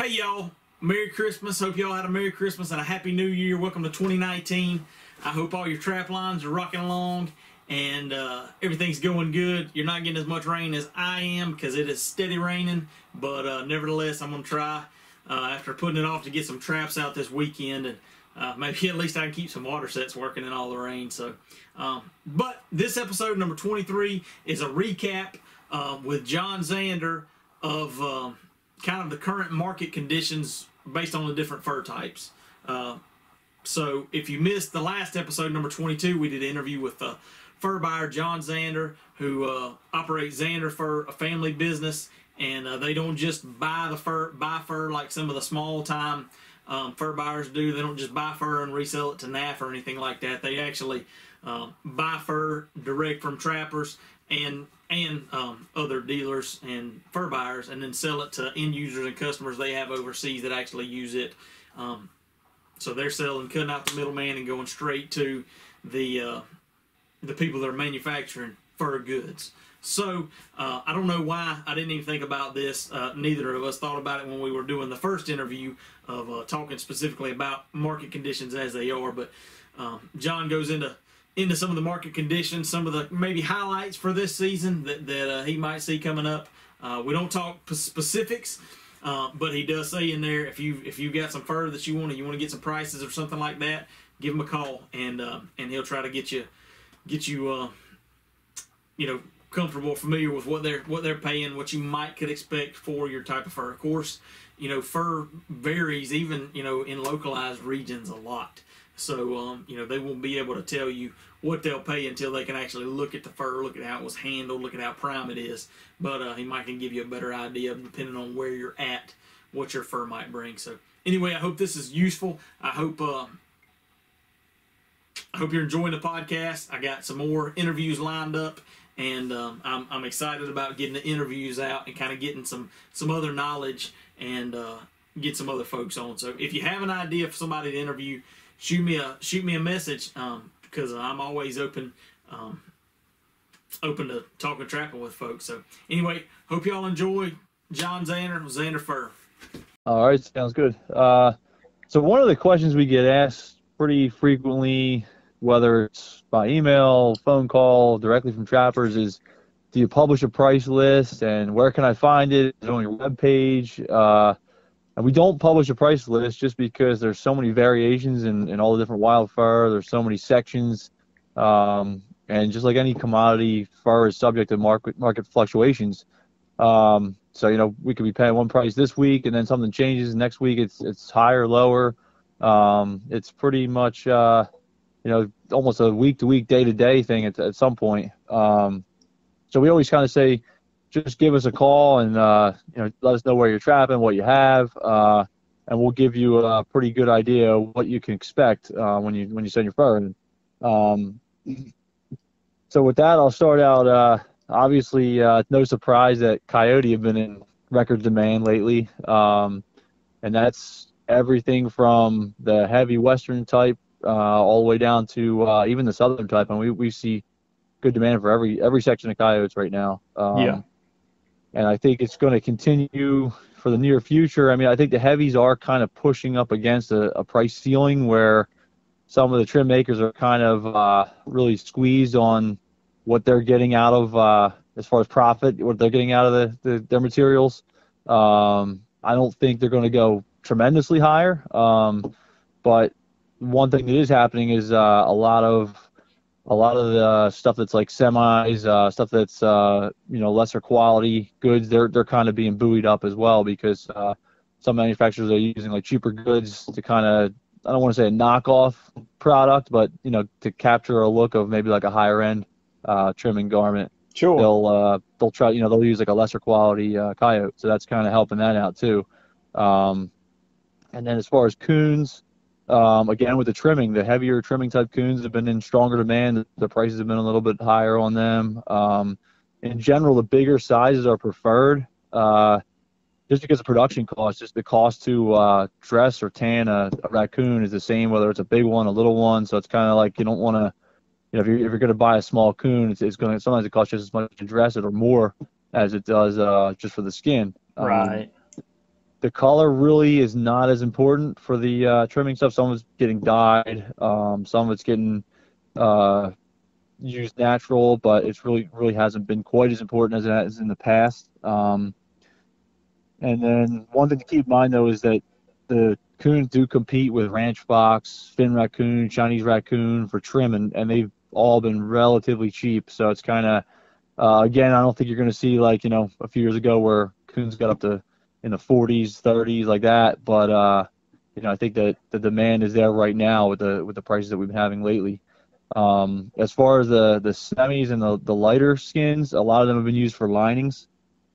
Hey y'all, Merry Christmas. Hope y'all had a Merry Christmas and a Happy New Year. Welcome to 2019. I hope all your trap lines are rocking along and everything's going good. You're not getting as much rain as I am because it is steady raining, but nevertheless, I'm going to try after putting it off to get some traps out this weekend, and maybe at least I can keep some water sets working in all the rain. So, but this episode number 23 is a recap with John Zander of kind of the current market conditions based on the different fur types. So if you missed the last episode, number 22, we did an interview with fur buyer John Zander, who operates Zander Fur, a family business, and they don't just buy fur like some of the small time fur buyers do. They don't just buy fur and resell it to NAF or anything like that. They actually buy fur direct from trappers and other dealers and fur buyers, and then sell it to end users and customers they have overseas that actually use it. So they're selling, cutting out the middleman and going straight to the people that are manufacturing fur goods. So I don't know why I didn't even think about this. Neither of us thought about it when we were doing the first interview of talking specifically about market conditions as they are. But John goes into some of the market conditions, some of the maybe highlights for this season that he might see coming up. We don't talk specifics, but he does say in there, if you got some fur that you want to get some prices or something like that, give him a call, and he'll try to get you comfortable, familiar with what they're paying, what you could expect for your type of fur. Of course, fur varies even in localized regions a lot. So, they won't be able to tell you what they'll pay until they can actually look at the fur, look at how it was handled, look at how prime it is. But he might can give you a better idea, depending on where you're at, what your fur might bring. So, anyway, I hope this is useful. I hope you're enjoying the podcast. I got some more interviews lined up, and I'm excited about getting the interviews out and kind of getting some other knowledge and get some other folks on. So, if you have an idea for somebody to interview, shoot me a message, because I'm always open to talking trapping with folks. So anyway, hope y'all enjoy John Zander with Zander Fur. All right, sounds good. So one of the questions we get asked pretty frequently, whether it's by email, phone call, directly from trappers, is do you publish a price list, and where can I find it? Is it on your webpage? And we don't publish a price list just because there's so many variations in all the different wild fur. There's so many sections. And just like any commodity, fur is subject to market fluctuations. So, we could be paying one price this week, and then something changes. Next week it's higher or lower. It's pretty much, almost a week-to-week, day-to-day thing at some point. So we always kind of say, just give us a call and let us know where you're trapping, what you have, and we'll give you a pretty good idea of what you can expect when you send your fur in. So with that, I'll start out. Obviously, no surprise that Coyote have been in record demand lately, and that's everything from the heavy Western type all the way down to even the Southern type, and we see good demand for every section of coyotes right now. And I think it's going to continue for the near future. I mean, I think the heavies are kind of pushing up against a price ceiling where some of the trim makers are kind of really squeezed on what they're getting out of as far as profit, what they're getting out of their materials. I don't think they're going to go tremendously higher. But one thing that is happening is a lot of the stuff that's like semis, stuff that's lesser quality goods, they're kind of being buoyed up as well, because some manufacturers are using like cheaper goods to kind of, I don't want to say a knockoff product, but to capture a look of maybe like a higher end trimming garment. Sure. They'll try, they'll use like a lesser quality coyote, so that's kind of helping that out too. And then as far as coons, again, with the trimming, the heavier trimming type coons have been in stronger demand. The prices have been a little bit higher on them. In general, the bigger sizes are preferred, just because of production costs. Just the cost to dress or tan a raccoon is the same, whether it's a big one, a little one. So it's kind of like you don't want to, if you're going to buy a small coon, it's going to sometimes it costs just as much to dress it or more as it does just for the skin. Right. the color really is not as important for the trimming stuff. Some of it's getting dyed, some of it's getting used natural, but it's really hasn't been quite as important as it has in the past. And then one thing to keep in mind though is that the coons do compete with ranch fox, fin raccoon, Chinese raccoon for trim, and they've all been relatively cheap. So it's kind of again, I don't think you're going to see like a few years ago where coons got up to in the 40s, 30s like that. But I think that the demand is there right now with the prices that we've been having lately. As far as the semis and the lighter skins, a lot of them have been used for linings.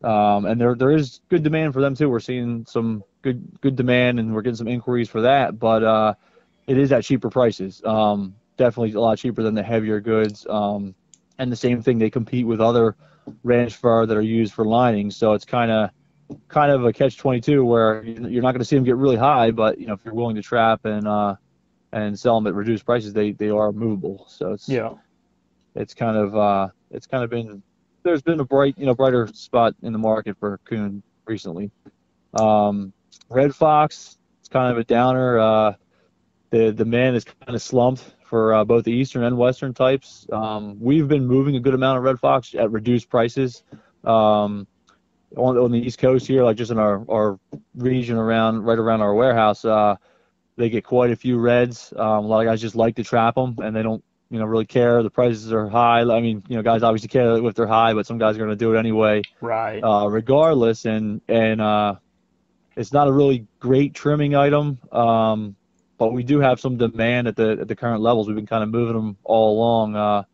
And there is good demand for them too. We're seeing some good demand, and we're getting some inquiries for that. But it is at cheaper prices. Definitely a lot cheaper than the heavier goods. And the same thing, they compete with other ranch fur that are used for lining. So it's kind of a catch-22 where you're not going to see them get really high, but if you're willing to trap and sell them at reduced prices, they are movable. So it's kind of been. There's been a brighter spot in the market for coon recently. Red fox, it's kind of a downer. The demand is kind of slumped for both the eastern and western types. We've been moving a good amount of red fox at reduced prices on the East Coast here, like just in our region right around our warehouse. They get quite a few reds. A lot of guys just like to trap them, and they don't really care. The prices are high. I mean, guys obviously care if they're high, but some guys are going to do it anyway, right? Regardless. And it's not a really great trimming item, but we do have some demand at the current levels. We've been kind of moving them all along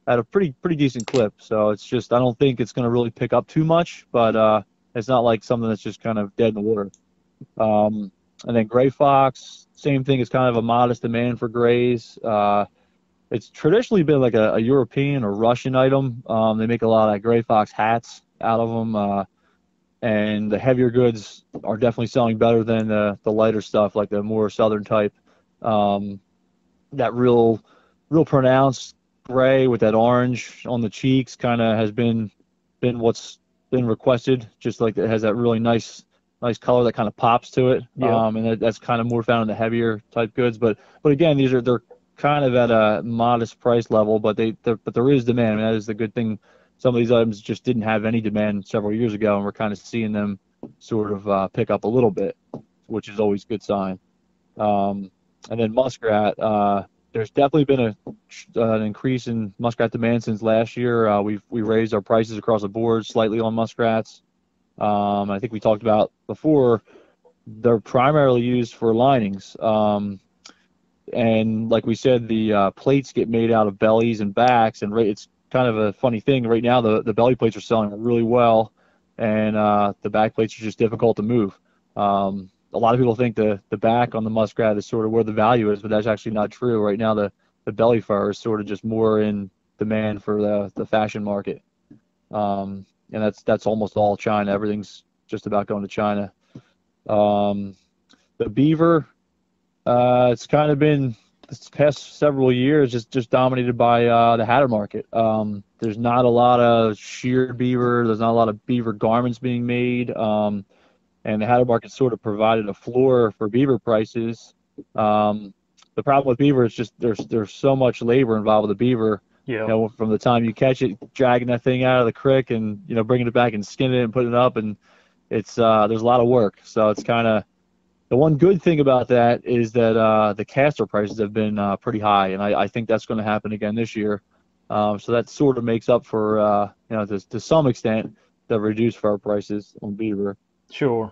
at a pretty decent clip. So it's just, I don't think it's going to really pick up too much, but it's not like something that's just kind of dead in the water. And then gray fox, same thing. It's kind of a modest demand for grays. It's traditionally been like a European or Russian item. They make a lot of gray fox hats out of them, and the heavier goods are definitely selling better than the lighter stuff, like the more southern type. That real pronounced gray with that orange on the cheeks kind of has been what's been requested. Just like it has that really nice color that kind of pops to it. And that's kind of more found in the heavier type goods. But again, they're kind of at a modest price level, but there is demand. I mean, that is the good thing. Some of these items just didn't have any demand several years ago, and we're kind of seeing them sort of pick up a little bit, which is always a good sign. And then muskrat, there's definitely been an increase in muskrat demand since last year. We raised our prices across the board slightly on muskrats. I think we talked about before, they're primarily used for linings. And like we said, the plates get made out of bellies and backs, and it's kind of a funny thing. Right now, the belly plates are selling really well, and the back plates are just difficult to move. A lot of people think the back on the muskrat is sort of where the value is, but that's actually not true. Right now, the belly fur is sort of just more in demand for the fashion market. And that's almost all China. Everything's just about going to China. The beaver, it's kind of been this past several years just dominated by the hatter market. There's not a lot of sheared beaver. There's not a lot of beaver garments being made. And the hatter market sort of provided a floor for beaver prices. The problem with beaver is just there's so much labor involved with the beaver. Yeah. From the time you catch it, dragging that thing out of the creek, and bringing it back and skinning it and putting it up, and it's there's a lot of work. So it's kind of the one good thing about that is that the castor prices have been pretty high, and I think that's going to happen again this year. So that sort of makes up for to some extent the reduced fur prices on beaver. Sure.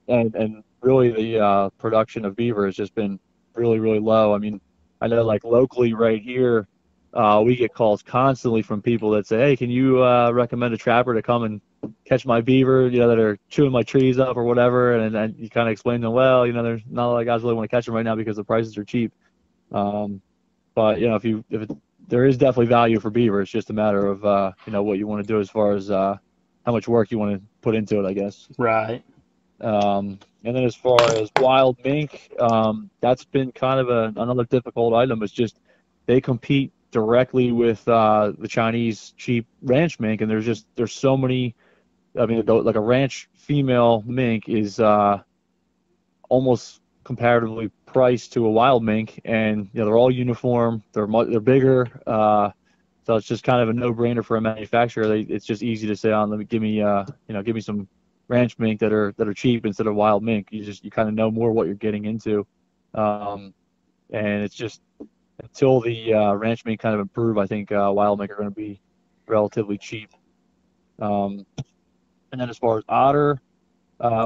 And really the production of beaver has just been really low. I mean, I know like locally right here, we get calls constantly from people that say, hey, can you recommend a trapper to come and catch my beaver, that are chewing my trees up or whatever. And you kind of explain to them, well, there's not a lot of guys really want to catch them right now because the prices are cheap. But there is definitely value for beaver. It's just a matter of what you want to do as far as how much work you want to put into it, I guess. Right. And then as far as wild mink, that's been kind of another difficult item. It's just they compete directly with the Chinese cheap ranch mink, and there's so many I mean, like a ranch female mink is almost comparatively priced to a wild mink, and they're all uniform. They're bigger, so it's just kind of a no-brainer for a manufacturer. It's just easy to say, let me give me some ranch mink that are cheap instead of wild mink. You kind of know more what you're getting into, and it's just until the ranch mink kind of improve, I think wild mink are going to be relatively cheap. And then as far as otter,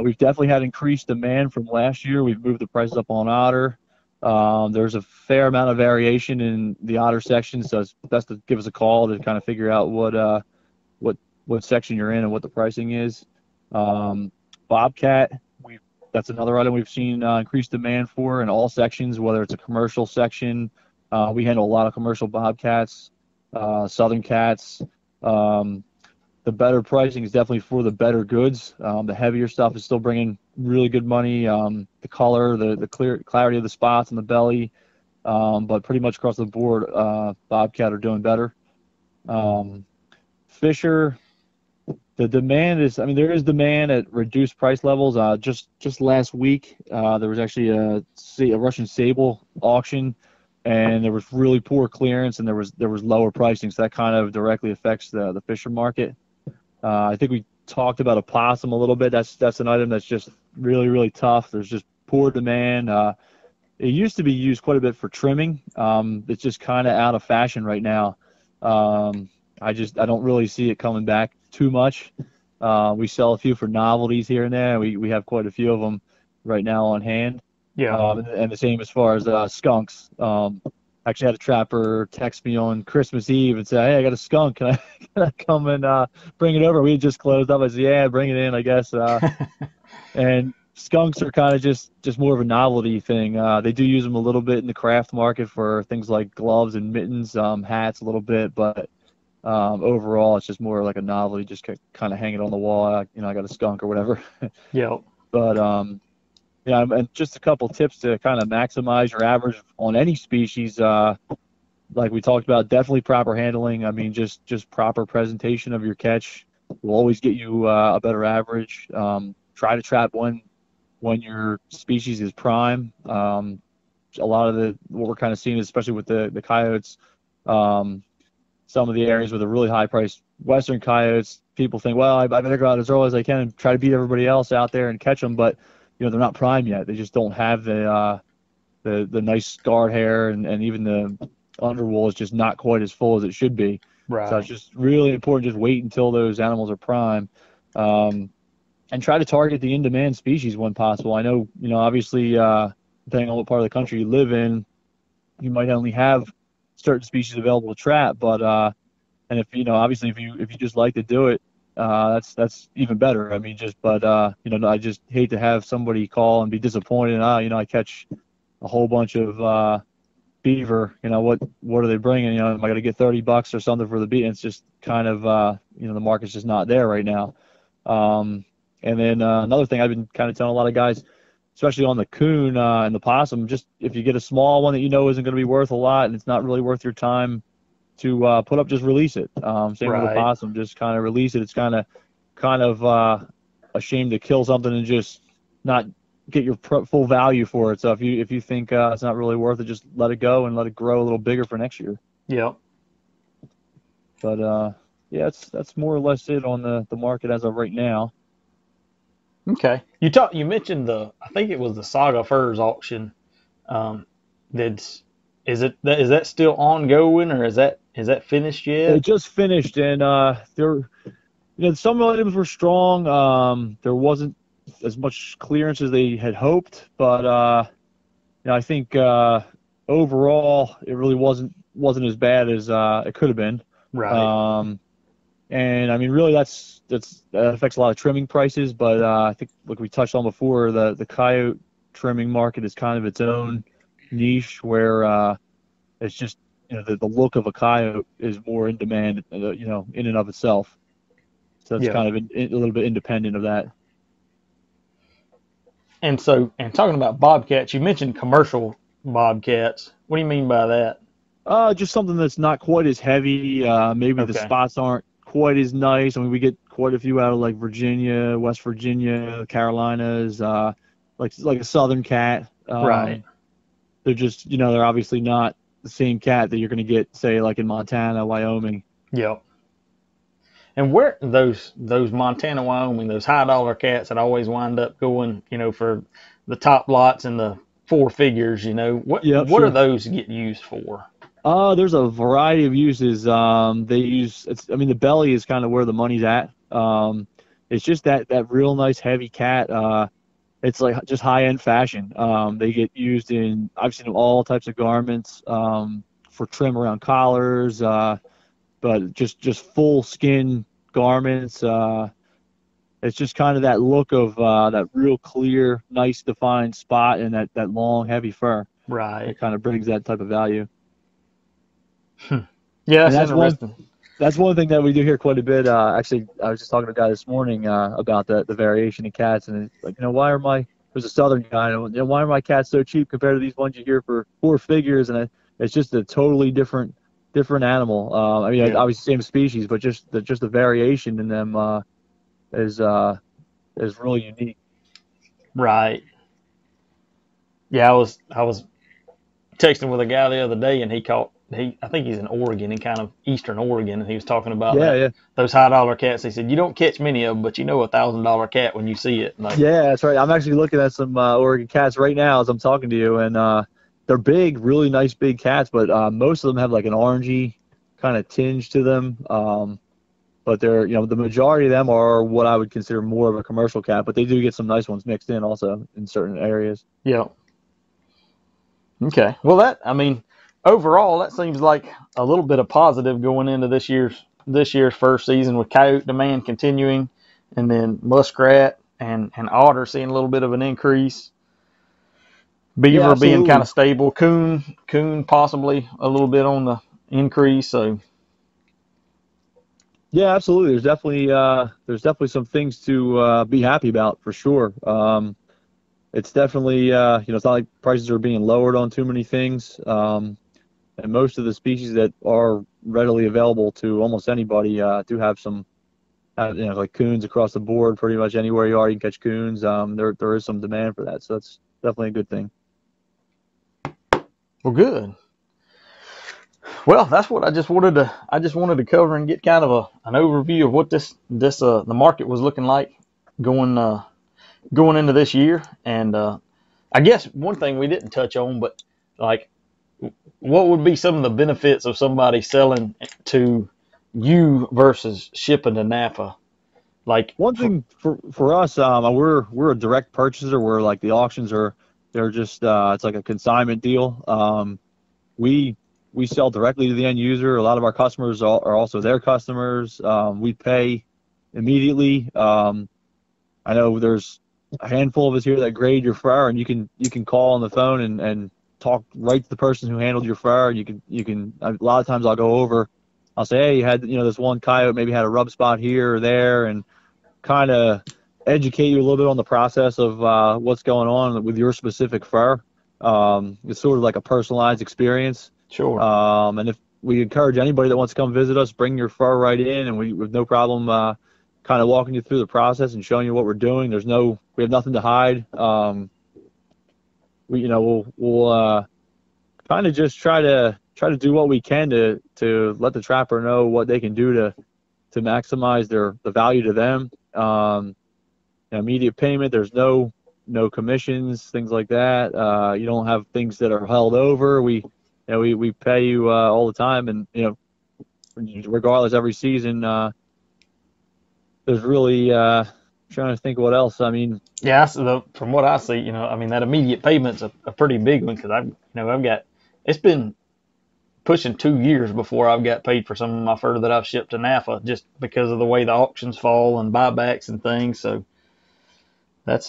we've definitely had increased demand from last year. We've moved the prices up on otter. There's a fair amount of variation in the otter section, so it's best to give us a call to kind of figure out what section you're in and what the pricing is. Bobcat, that's another item we've seen increased demand for in all sections, whether it's a commercial section. We handle a lot of commercial bobcats, southern cats. The better pricing is definitely for the better goods. The heavier stuff is still bringing really good money. The color, the clarity of the spots in the belly, but pretty much across the board, bobcat are doing better. Fisher, the demand is, there is demand at reduced price levels. Just last week, there was actually a Russian sable auction, and there was really poor clearance, and there was lower pricing, so that kind of directly affects the Fisher market. I think we talked about opossum a little bit. That's an item that's just really, really tough. There's just poor demand. It used to be used quite a bit for trimming. It's just kind of out of fashion right now. I don't really see it coming back too much. We sell a few for novelties here and there. We have quite a few of them right now on hand. Yeah. And the same as far as skunks. Actually had a trapper text me on Christmas Eve and say, "Hey, I got a skunk. Can I come and bring it over?" We had just closed up. I said, "Yeah, bring it in, I guess." And skunks are kind of just more of a novelty thing. They do use them a little bit in the craft market for things like gloves and mittens, hats a little bit, but overall it's just more like a novelty, just kind of hang it on the wall. I got a skunk or whatever. Yeah. But yeah, and just a couple tips to kind of maximize your average on any species. Like we talked about, definitely proper handling. Just proper presentation of your catch will always get you a better average. Try to trap when your species is prime. A lot of what we're kind of seeing, especially with the coyotes, some of the areas with the really high-priced western coyotes, people think, well, I better go out as early as I can and try to beat everybody else out there and catch them, but they're not prime yet. They just don't have the nice guard hair, and even the underwool is just not quite as full as it should be. Right. So it's just really important. Just wait until those animals are prime, and try to target the in-demand species when possible. I know, obviously, depending on what part of the country you live in, you might only have certain species available to trap. But and if obviously if you just like to do it, that's even better. I just hate to have somebody call and be disappointed. I catch a whole bunch of beaver. What are they bringing? Am I going to get $30 or something for the beaver? It's just kind of the market's just not there right now. And then another thing I've been kind of telling a lot of guys, especially on the coon and the possum, just if you get a small one that isn't going to be worth a lot and it's not really worth your time to put up, just release it. Same with the possum, just kind of release it. It's kind of a shame to kill something and just not get your full value for it. So if you think it's not really worth it, just let it go and let it grow a little bigger for next year. Yeah. But yeah, that's more or less it on the market as of right now. Okay. You mentioned I think it was the Saga Furs auction. Is that still ongoing, or is that finished yet? It just finished, and some items were strong. There wasn't as much clearance as they had hoped, but I think overall it really wasn't as bad as it could have been. Right. And really that affects a lot of trimming prices, but I think, like we touched on before, the coyote trimming market is kind of its own niche where it's just the look of a coyote is more in demand, in and of itself. So it's kind of a little bit independent of that. And talking about bobcats, you mentioned commercial bobcats. What do you mean by that? Just something that's not quite as heavy. Maybe the spots aren't quite as nice. We get quite a few out of like Virginia, West Virginia, Carolinas, like a Southern cat. Right. They're just, they're obviously not the same cat that you're going to get, say, like in Montana, Wyoming. Yep. And where those Montana, Wyoming, those high dollar cats that always wind up going, for the top lots and the four figures, what Yep, what are sure. those get used for? There's a variety of uses. The belly is kind of where the money's at. It's just that real nice heavy cat. It's like just high-end fashion. They get used I've seen them all types of garments, for trim around collars, but just full skin garments. It's just kind of that look of that real clear, nice defined spot and that long, heavy fur. Right. It kind of brings that type of value. Yeah, And that's interesting. That's one thing that we do here quite a bit. Actually, I was just talking to a guy this morning about the variation in cats, and it's like, there's a Southern guy, why are my cats so cheap compared to these ones you hear for four figures? And it's just a totally different animal. Yeah. Obviously same species, but just the variation in them is really unique. Right. Yeah, I was texting with a guy the other day, and I think he's in Oregon, in kind of eastern Oregon, and he was talking about those high dollar cats. He said you don't catch many of them, but $1,000 cat when you see it. Like, yeah, that's right. I'm actually looking at some Oregon cats right now as I'm talking to you, and they're big, really nice big cats, but most of them have like an orangey kind of tinge to them. But they're, the majority of them are what I would consider more of a commercial cat, but they do get some nice ones mixed in also in certain areas. yeah. Okay. Well, overall, that seems like a little bit of positive going into this year's first season, with coyote demand continuing, and then muskrat and otter seeing a little bit of an increase. Beaver being kind of stable. Coon possibly a little bit on the increase. So yeah, absolutely. There's definitely some things to be happy about for sure. It's definitely it's not like prices are being lowered on too many things. And most of the species that are readily available to almost anybody do have some, like coons across the board. Pretty much anywhere you are, you can catch coons. There is some demand for that, so that's definitely a good thing. Well, good. Well, that's what I just wanted to cover and get kind of an overview of what the market was looking like going into this year. And I guess one thing we didn't touch on, but like, what would be some of the benefits of somebody selling to you versus shipping to Napa? Like, one thing for us, we're a direct purchaser, where like the auctions they're just it's like a consignment deal. We sell directly to the end user. A lot of our customers are also their customers. We pay immediately. I know there's a handful of us here that grade your fur, and you can call on the phone and talk right to the person who handled your fur. You can a lot of times I'll say, hey, you had this one coyote maybe had a rub spot here or there, and kind of educate you a little bit on the process of what's going on with your specific fur. It's sort of like a personalized experience. Sure. And if we encourage anybody that wants to come visit us, bring your fur right in, and we with no problem kind of walking you through the process and showing you what we're doing. We have nothing to hide. We'll kind of just try to do what we can to let the trapper know what they can do to maximize the value to them. Immediate payment. There's no commissions, things like that. You don't have things that are held over. We pay you all the time, and regardless, every season. There's really trying to think what else. Yeah, so from what I see, that immediate payment's a pretty big one, because it's been pushing 2 years before I've got paid for some of my fur that I've shipped to Napa, just because of the way the auctions fall and buybacks and things. So that's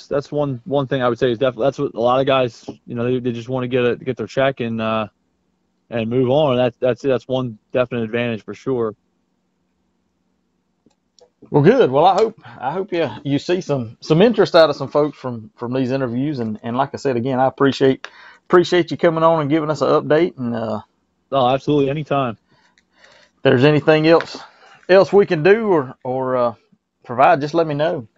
that's one thing I would say is definitely that's what a lot of guys they just want to get their check and move on. That's one definite advantage for sure. Well, good. Well, I hope you see some interest out of some folks from these interviews, and like I said again, I appreciate you coming on and giving us an update. And oh, absolutely, anytime. If there's anything else else we can do or provide, just let me know.